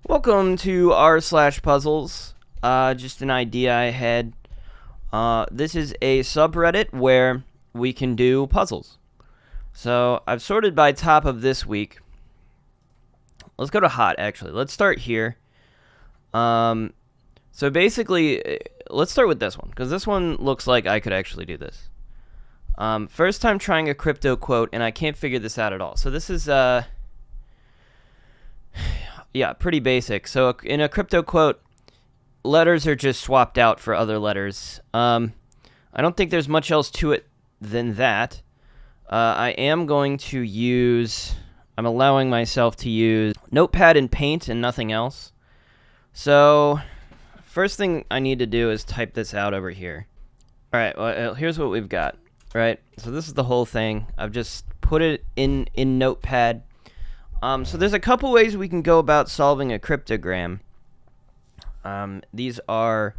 Welcome to r/puzzles. Just an idea I had. This is a subreddit where we can do puzzles. So I've sorted by top of this week. Let's go to hot, actually. Let's start here. So basically, let's start with this one, because this one looks like I could actually do this. First time trying a crypto quote, and I can't figure this out at all. So this is, yeah, pretty basic. So in a crypto quote, letters are just swapped out for other letters. I don't think there's much else to it than that. I am going to use... I'm allowing myself to use Notepad and Paint and nothing else. So, first thing I need to do is type this out over here. Alright, well, here's what we've got. Right, so this is the whole thing. I've just put it in Notepad. So there's a couple ways we can go about solving a cryptogram. These are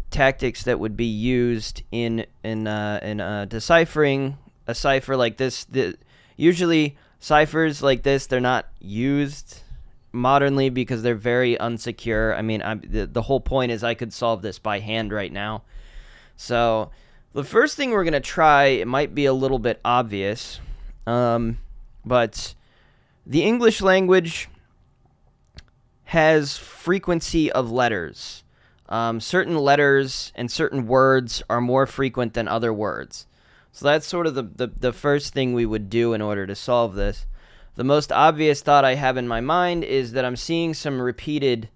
tactics that would be used in deciphering a cipher like this. Usually ciphers like this, they're not used modernly because they're very unsecure. I mean, the whole point is I could solve this by hand right now. So the first thing we're going to try, it might be a little bit obvious, but the English language has frequency of letters. Certain letters and certain words are more frequent than other words. So that's sort of the first thing we would do in order to solve this. The most obvious thought I have in my mind is that I'm seeing some repeated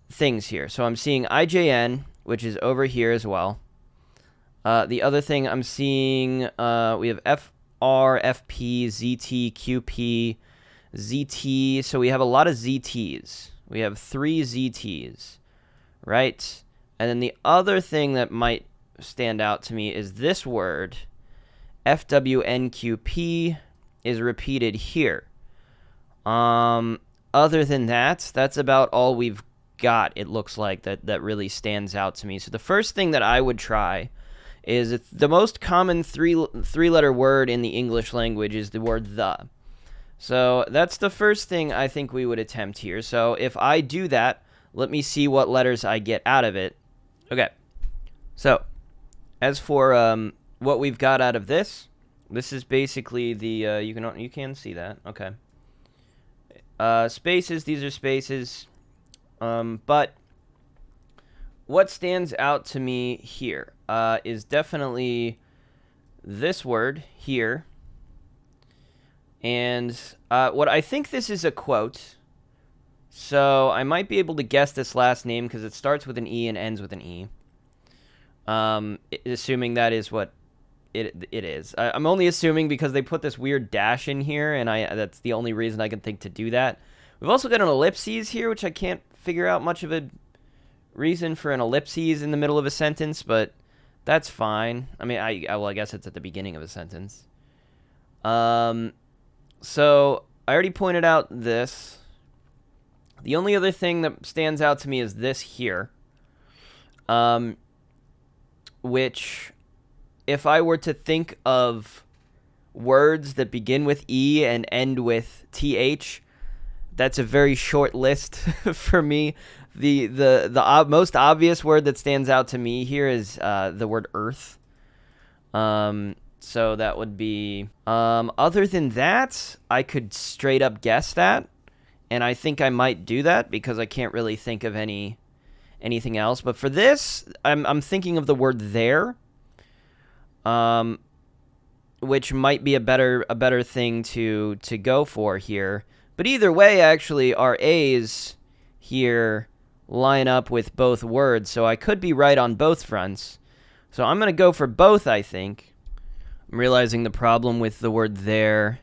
things here. So I'm seeing IJN, which is over here as well. The other thing I'm seeing, we have FR, FP, ZT, QP, ZT. So we have a lot of ZTs. We have 3 ZTs, right? And then the other thing that might stand out to me is this word, FWNQP, is repeated here. Other than that, that's about all we've got, it looks like, that really stands out to me. So the first thing that I would try is the most common three-letter word in the English language is the word the. So that's the first thing I think we would attempt here. So if I do that, let me see what letters I get out of it. Okay. So as for what we've got out of this is basically the you can see that. Okay. Spaces, these are spaces. But what stands out to me here is definitely this word here. And what I think this is a quote. So I might be able to guess this last name because it starts with an E and ends with an E. Assuming that is what it is. I'm only assuming because they put this weird dash in here, and that's the only reason I can think to do that. We've also got an ellipses here, which I can't figure out much of a reason for an ellipses in the middle of a sentence, but that's fine. I mean, I guess it's at the beginning of a sentence. So I already pointed out this. The only other thing that stands out to me is this here. Which, if I were to think of words that begin with E and end with TH, that's a very short list for me. The most obvious word that stands out to me here is the word earth. So that would be... other than that, I could straight up guess that. And I think I might do that because I can't really think of anything else. But for this, I'm thinking of the word there. Which might be a better thing to go for here. But either way, actually, our A's here line up with both words. So I could be right on both fronts. So I'm going to go for both, I think. I'm realizing the problem with the word there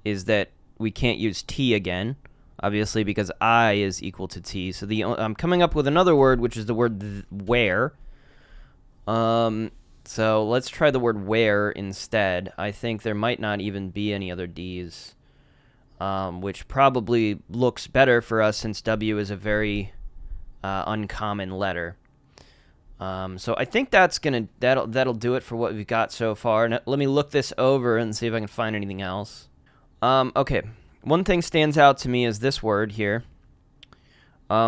is that we can't use T again. Obviously, because I is equal to T. So I'm coming up with another word, which is the word where. So let's try the word where instead. I think there might not even be any other D's. Which probably looks better for us since W is a very uncommon letter. So I think that'll do it for what we've got so far. Now, let me look this over and see if I can find anything else. Okay, one thing stands out to me is this word here.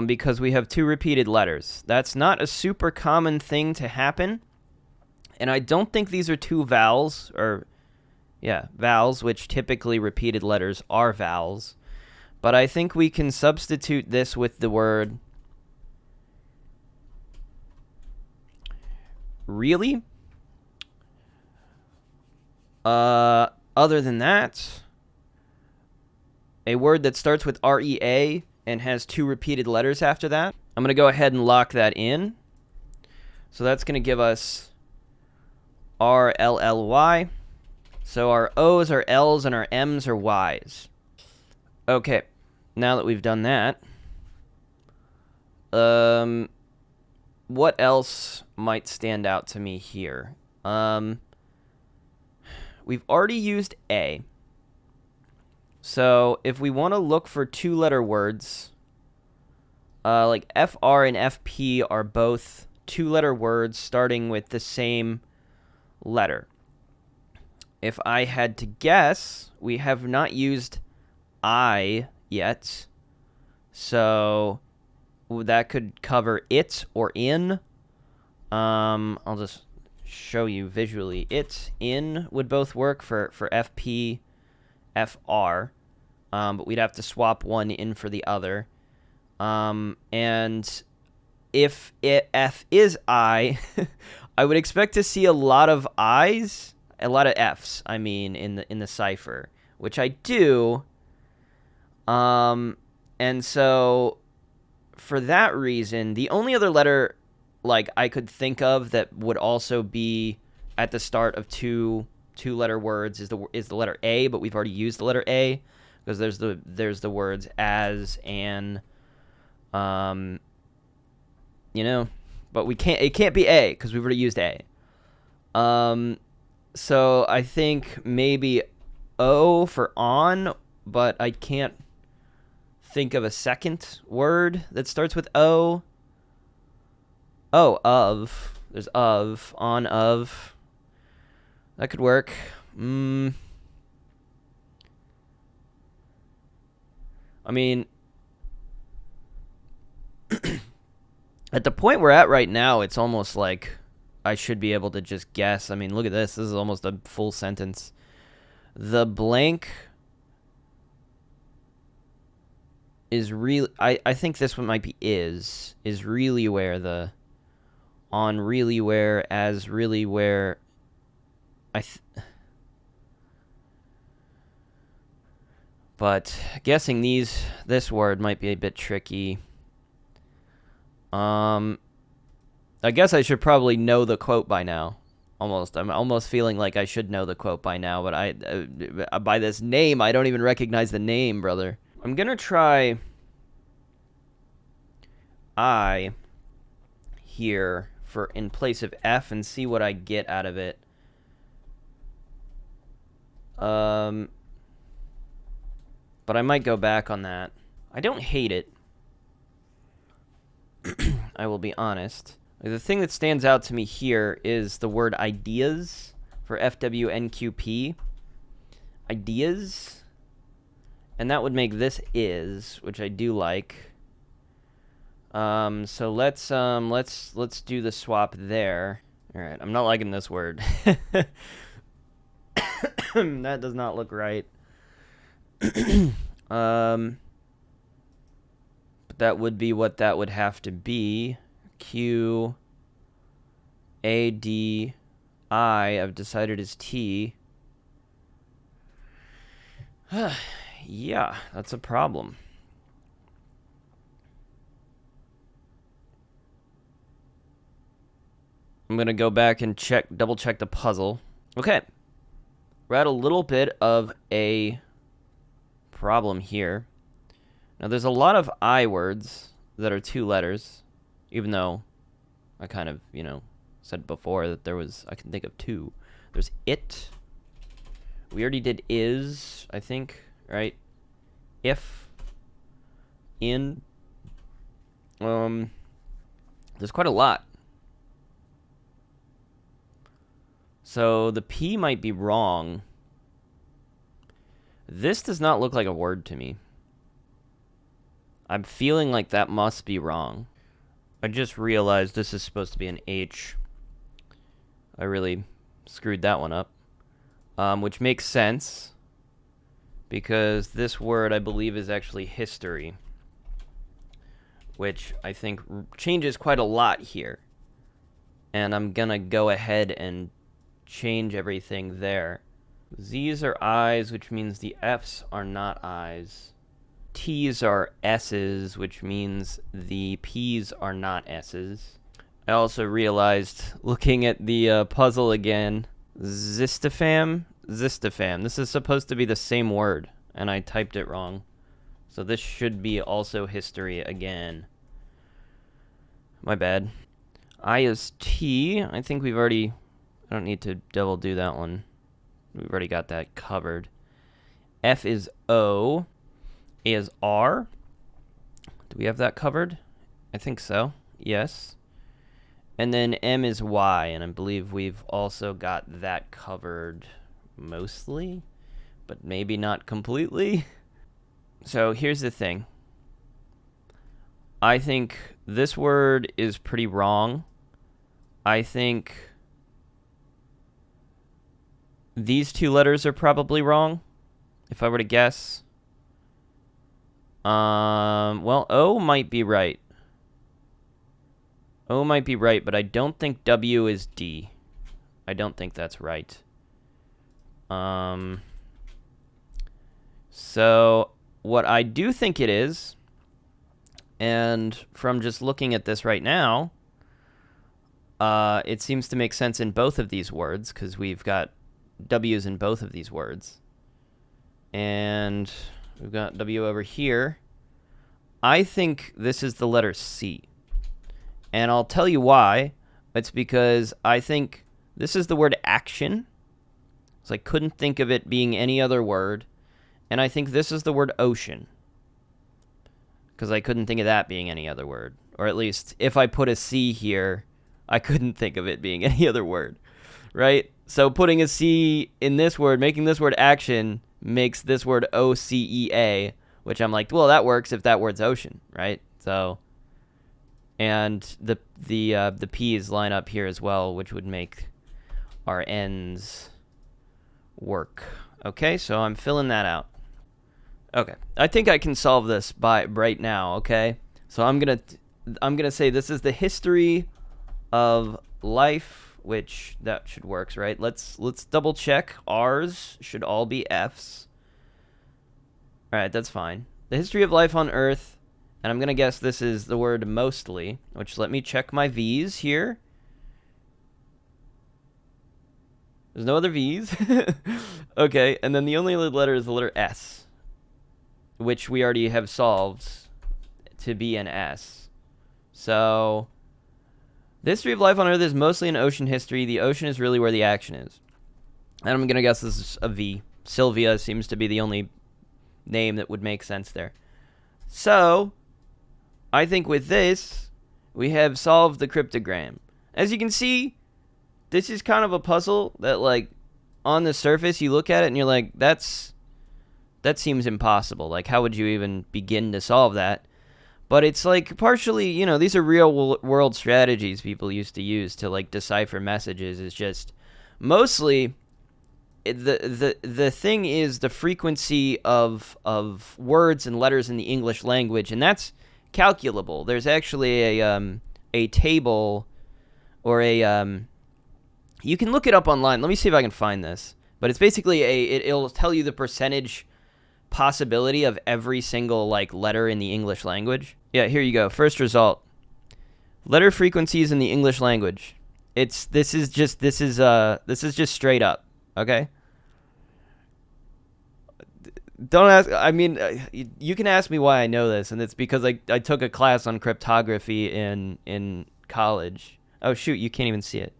because we have 2 repeated letters. That's not a super common thing to happen, and I don't think these are 2 vowels, or, yeah, vowels, which typically repeated letters are vowels. But I think we can substitute this with the word really. Other than that, a word that starts with REA and has 2 repeated letters after that, I'm going to go ahead and lock that in. So that's going to give us RLLY. So our O's are L's and our M's are Y's. Okay, now that we've done that, what else might stand out to me here? We've already used A. So if we want to look for 2-letter words, like FR and FP are both 2-letter words starting with the same letter. If I had to guess, we have not used I yet, so that could cover it or in. I'll just show you visually. It, in would both work for FP, FR, but we'd have to swap one in for the other. And if F is I, I would expect to see a lot of I's, a lot of F's, I mean, in the cipher, which I do. And so for that reason, the only other letter like I could think of that would also be at the start of two-letter words is the letter A, but we've already used the letter A because there's the words as and but it can't be A because we've already used A. So I think maybe O for on, but I can't think of a second word that starts with O. Oh, of. There's of, on, of. That could work. I mean, at the point we're at right now, it's almost like I should be able to just guess. I mean, look at this. This is almost a full sentence. The blank is really... I think this one might be is really where the... On really where, as really where... But guessing this word might be a bit tricky. I guess I should probably know the quote by now. Almost. I'm almost feeling like I should know the quote by now, but by this name, I don't even recognize the name, brother. I'm gonna try I here for in place of F and see what I get out of it. But I might go back on that. I don't hate it. I will be honest. The thing that stands out to me here is the word ideas for FWNQP. Ideas. And that would make this is, which I do like. So let's do the swap there. All right, I'm not liking this word. That does not look right. But that would be what that would have to be. Q A D I I've decided is T. Yeah, that's a problem. I'm going to go back and double check the puzzle. Okay. We're at a little bit of a problem here. Now, there's a lot of I words that are 2 letters, even though I kind of, said before that I can think of 2. There's it. We already did is, I think, right? If. In. There's quite a lot. So the P might be wrong. This does not look like a word to me. I'm feeling like that must be wrong. I just realized this is supposed to be an H. I really screwed that one up. Which makes sense, because this word, I believe, is actually history, which I think changes quite a lot here. And I'm gonna go ahead and change everything there. Z's are I's, which means the F's are not I's. T's are S's, which means the P's are not S's. I also realized, looking at the puzzle again, Zistafam. This is supposed to be the same word, and I typed it wrong. So this should be also history again. My bad. I is T. I think we've already... I don't need to double do that one. We've already got that covered. F is O. A is R. Do we have that covered? I think so. Yes. And then M is Y, and I believe we've also got that covered mostly, but maybe not completely. So here's the thing. I think this word is pretty wrong. I think these two letters are probably wrong, if I were to guess. Well, O might be right. O might be right, but I don't think W is D. I don't think that's right. So what I do think it is, and from just looking at this right now, it seems to make sense in both of these words, because we've got W's in both of these words. And we've got W over here. I think this is the letter C. And I'll tell you why. It's because I think this is the word action. So I couldn't think of it being any other word. And I think this is the word ocean, because I couldn't think of that being any other word. Or at least, if I put a C here, I couldn't think of it being any other word, right? So putting a C in this word, making this word action, makes this word O-C-E-A, which I'm like, well, that works if that word's ocean, right? So, and the P's line up here as well, which would make our N's work. Okay, so I'm filling that out. Okay, I think I can solve this by right now. Okay, so I'm gonna say this is the history of life, which that should work, right? Let's double check. R's should all be F's. All right, that's fine. The history of life on Earth, and I'm gonna guess this is the word mostly. Which, let me check my V's here. There's no other V's. Okay, and then the only other letter is the letter S, which we already have solved to be an S. So, the history of life on Earth is mostly an ocean history. The ocean is really where the action is. And I'm going to guess this is a V. Sylvia seems to be the only name that would make sense there. So, I think with this, we have solved the cryptogram. As you can see, this is kind of a puzzle that, like, on the surface, you look at it and you're like, that seems impossible. Like, how would you even begin to solve that? But it's like partially, you know, these are real world strategies people used to use to, like, decipher messages. It's just mostly the thing is the frequency of words and letters in the English language, and that's calculable. There's actually a table or a you can look it up online. Let me see if I can find this. But it's basically it'll tell you the percentage possibility of every single, like, letter in the English language. Yeah, here you go. First result. Letter frequencies in the English language. This is just straight up, okay? Don't ask, I mean, you can ask me why I know this, and it's because I took a class on cryptography in college. Oh shoot, you can't even see it.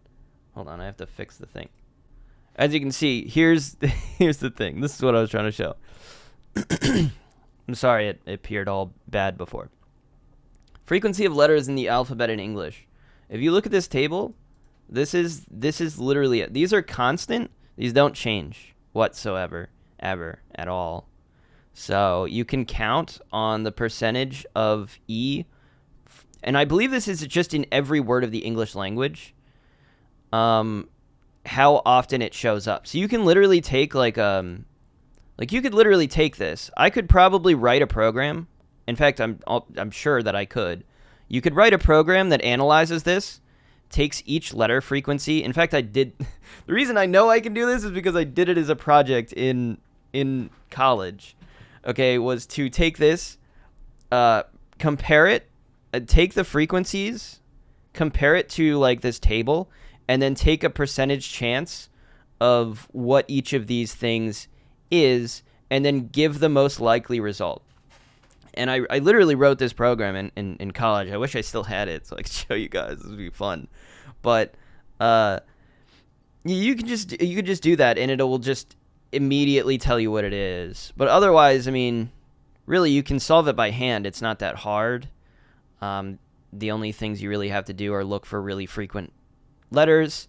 Hold on, I have to fix the thing. As you can see, here's the thing. This is what I was trying to show. I'm sorry it appeared all bad before. Frequency of letters in the alphabet in English. If you look at this table, this is literally it. These are constant. These don't change whatsoever, ever, at all. So you can count on the percentage of E, and I believe this is just in every word of the English language, how often it shows up. So you can literally take like you could literally take this. I could probably write a program. In fact, I'm sure that I could. You could write a program that analyzes this, takes each letter frequency. In fact, I did. The reason I know I can do this is because I did it as a project in college. Okay, was to take this, compare it, take the frequencies, compare it to like this table, and then take a percentage chance of what each of these things is, and then give the most likely result. And I literally wrote this program in college. I wish I still had it so I could show you guys. This would be fun. But you could just do that, and it will just immediately tell you what it is. But otherwise, I mean, really, you can solve it by hand. It's not that hard. The only things you really have to do are look for really frequent letters.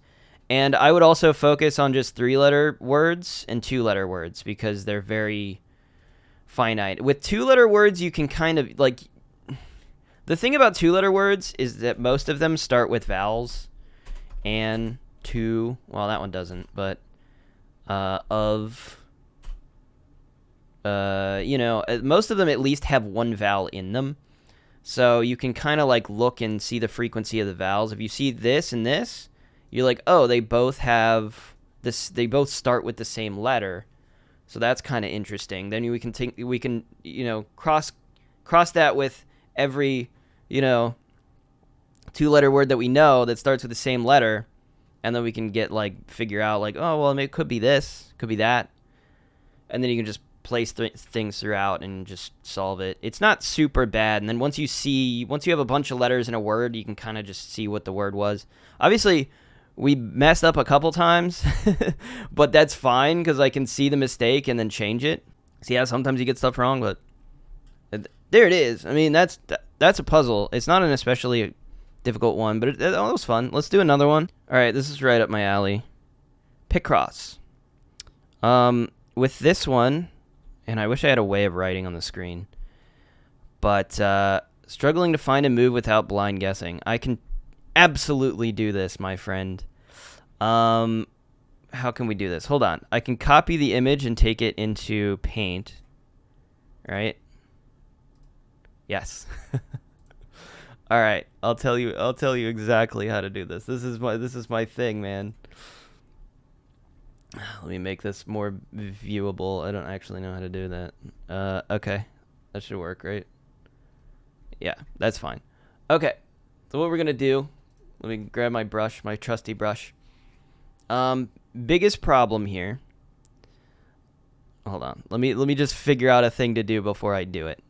And I would also focus on just 3-letter words and 2-letter words because they're very finite. With 2-letter words, you can kind of like, the thing about 2-letter words is that most of them start with vowels. And to, well, that one doesn't, but of, most of them at least have one vowel in them. So you can kind of like look and see the frequency of the vowels. If you see this and this, you're like, oh, they both have this. They both start with the same letter, so that's kind of interesting. Then we can cross that with every 2-letter word that we know that starts with the same letter, and then we can figure out like, oh, well, it could be this, could be that, and then you can just place things throughout and just solve it. It's not super bad. And then once you have a bunch of letters in a word, you can kind of just see what the word was. Obviously, we messed up a couple times, but that's fine because I can see the mistake and then change it. So yeah, sometimes you get stuff wrong, but there it is. I mean, that's a puzzle. It's not an especially difficult one, but it was fun. Let's do another one. All right, this is right up my alley. Picross. With this one, and I wish I had a way of writing on the screen, but struggling to find a move without blind guessing. I can absolutely do this, my friend. How can we do this? Hold on. I can copy the image and take it into Paint. Right? Yes. All right. I'll tell you exactly how to do this. This is my thing, man. Let me make this more viewable. I don't actually know how to do that. Okay. That should work, right? Yeah, that's fine. Okay. So what we're going to do, let me grab my brush, my trusty brush. Biggest problem here. Hold on. Let me just figure out a thing to do before I do it.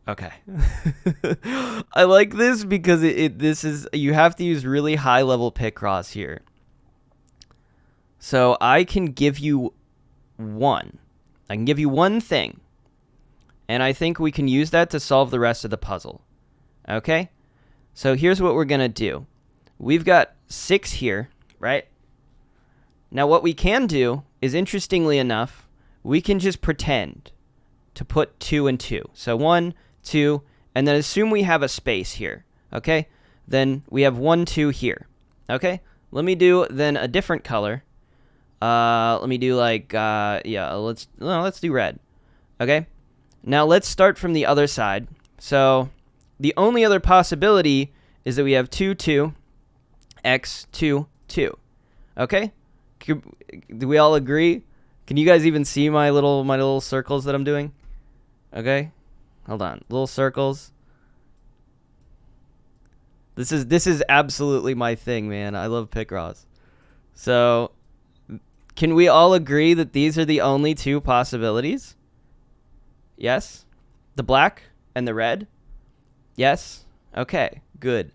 Okay. I like this because you have to use really high level Picross here. So I can give you one. I can give you one thing. And I think we can use that to solve the rest of the puzzle. Okay? So here's what we're going to do. We've got 6 here, right? Now what we can do is, interestingly enough, we can just pretend to put 2 and 2. So 1, 2, and then assume we have a space here. Okay? Then we have 1, 2 here. Okay? Let me do then a different color. Let me do let's do red. Okay? Now let's start from the other side. So the only other possibility is that we have 2, 2, x, 2, 2. Okay? Do we all agree? Can you guys even see my little circles that I'm doing? Okay? Hold on. Little circles. This is absolutely my thing, man. I love Picross. So, can we all agree that these are the only 2 possibilities? Yes? The black and the red? Yes? Okay, good.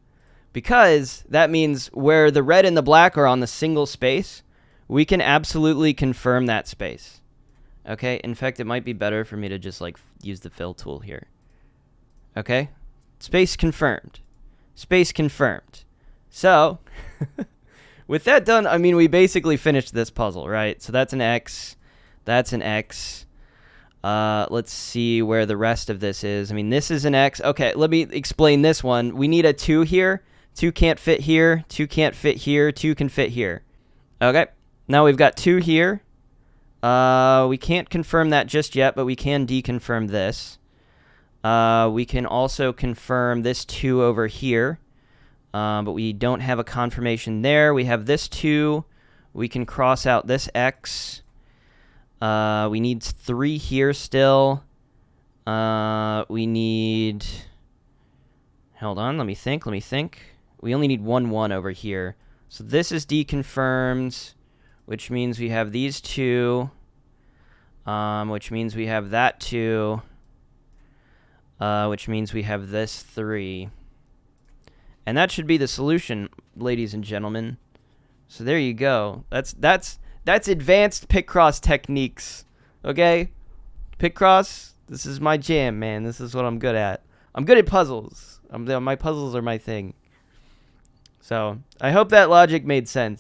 Because that means where the red and the black are on the single space, we can absolutely confirm that space. Okay? In fact, it might be better for me to just use the fill tool here. Okay? Space confirmed. Space confirmed. So, with that done, I mean, we basically finished this puzzle, right? So that's an X. That's an X. Let's see where the rest of this is. I mean, this is an X. Okay, let me explain this one. We need a 2 here. 2 can't fit here. 2 can't fit here. 2 can fit here. Okay, now we've got 2 here. We can't confirm that just yet, but we can deconfirm this. We can also confirm this 2 over here, but we don't have a confirmation there. We have this 2. We can cross out this X. We need 3 here still. We need... Hold on, let me think. We only need 1 1 over here. So this is deconfirmed, which means we have these 2, which means we have that 2, which means we have this 3. And that should be the solution, ladies and gentlemen. So there you go. That's advanced Picross techniques. Okay? Picross, this is my jam, man. This is what I'm good at. I'm good at puzzles. My puzzles are my thing. So, I hope that logic made sense.